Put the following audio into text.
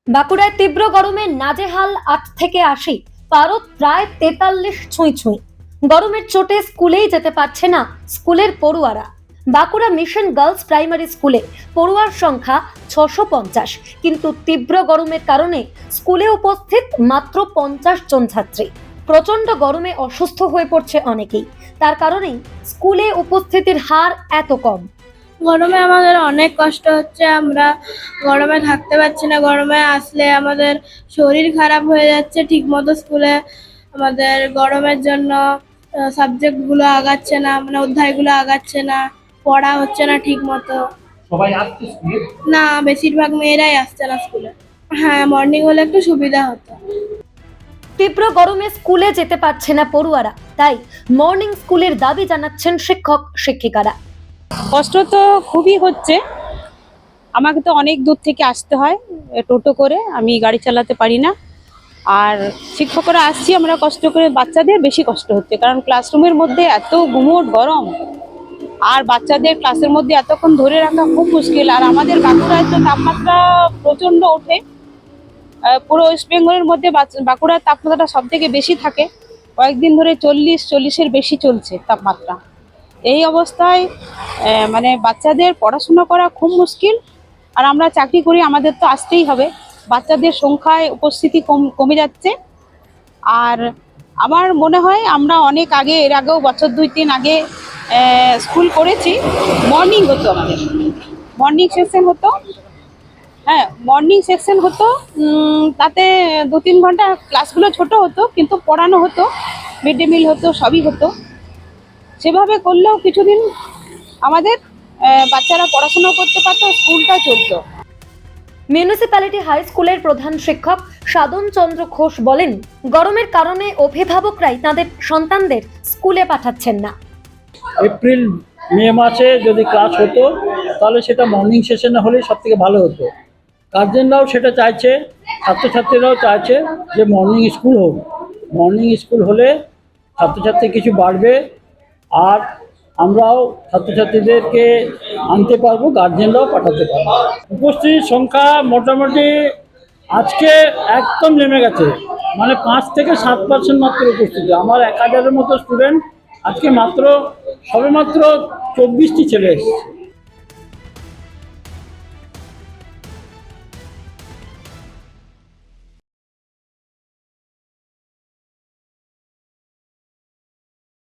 বাঁকুড়ায় তীব্র গরমে নাজেহাল ৮ থেকে ৮০, পারদ প্রায় ৪৩ ছুঁই ছুঁই। গরমের চোটে স্কুলেই যেতে পারছে না স্কুলের পড়ুয়ারা। বাঁকুড়া মিশন গার্লস প্রাইমারি স্কুলে পড়ুয়ার সংখ্যা ৬৫০, কিন্তু তীব্র গরমের কারণে স্কুলে উপস্থিত মাত্র ৫০ জন ছাত্রী। প্রচন্ড গরমে অসুস্থ হয়ে পড়ছে অনেকেই, তার কারণেই স্কুলে উপস্থিতির হার এত কম। গরমে আমাদের অনেক কষ্ট হচ্ছে, আমরা গরমে থাকতে পারছি না। গরমে আসলে আমাদের শরীর খারাপ হয়ে যাচ্ছে ঠিক মতো। স্কুলে আমাদের গরমের জন্য সাবজেক্টগুলো আগাচ্ছে না, মানে অধ্যায়গুলো আগাচ্ছে না, পড়া হচ্ছে না ঠিক মতো। সবাই আসছে স্কুলে? না, বেশিরভাগ মেয়েরাই আসছে না স্কুলে। হ্যাঁ, মর্নিং হলে একটু সুবিধা হতো। তীব্র গরমে স্কুলে যেতে পারছে না পড়ুয়ারা, তাই মর্নিং স্কুলের দাবি জানাচ্ছেন শিক্ষক শিক্ষিকারা। কষ্ট তো খুবই হচ্ছে, আমাকে তো অনেক দূর থেকে আসতে হয় টোটো করে, আমি গাড়ি চালাতে পারি না। আর শিক্ষকরা আসছি আমরা কষ্ট করে, বাচ্চাদের বেশি কষ্ট হচ্ছে, কারণ ক্লাসরুমের মধ্যে এত গুমোট গরম, আর বাচ্চাদের ক্লাসের মধ্যে এতক্ষণ ধরে রাখা খুব মুশকিল। আর আমাদের বাঁকুড়ায় তো তাপমাত্রা প্রচণ্ড ওঠে, পুরো ওয়েস্ট বেঙ্গলের মধ্যে বাঁকুড়ার তাপমাত্রাটা সব থেকে বেশি থাকে। কয়েকদিন ধরে ৪০-৪০-এর বেশি চলছে তাপমাত্রা। এই অবস্থায় মানে বাচ্চাদের পড়াশোনা করা খুব মুশকিল। আর আমরা চাকরি করি, আমাদের তো আসতেই হবে। বাচ্চাদের সংখ্যায় উপস্থিতি কমে যাচ্ছে। আর আমার মনে হয় আমরা অনেক আগে, এর আগেও বছর ২-৩ আগে স্কুল করেছি, মর্নিং হতো, আমাদের মর্নিং সেকশন হতো। হ্যাঁ, মর্নিং সেকশন হতো, তাতে ২-৩ ঘন্টা ক্লাসগুলো ছোট হতো, কিন্তু পড়ানো হতো, মিড ডে মিল হতো, সবই হতো। সেভাবে করলেও কিছুদিন আমাদের বাচ্চারা পড়াশোনা করতে পারতো, স্কুলটা চলতো। মিউনিসিপ্যালিটি হাই স্কুলের প্রধান শিক্ষক সাধন চন্দ্র ঘোষ বলেন, গরমের কারণে অভিভাবকরাই তাদের সন্তানদের স্কুলে পাঠাচ্ছেন না। এপ্রিল মে মাসে যদি ক্লাস হতো তাহলে সেটা মর্নিং সেশনে হলেই সব থেকে ভালো হতো। গার্জেনরাও সেটা চাইছে, ছাত্রছাত্রীরাও চাইছে যে মর্নিং স্কুল হোক। মর্নিং স্কুল হলে ছাত্রছাত্রী কিছু বাড়বে, আর আমরাও ছাত্রছাত্রীদেরকে আনতে পারবো, গার্জেনরাও পাঠাতে পারবো। উপস্থিতির সংখ্যা মোটামুটি আজকে একদম নেমে গেছে, মানে ৫ থেকে ৭% মাত্র উপস্থিতি। আমার ১,০০০-এর মতো স্টুডেন্ট, আজকে সবেমাত্র ২৪টি ছেলে এসেছে।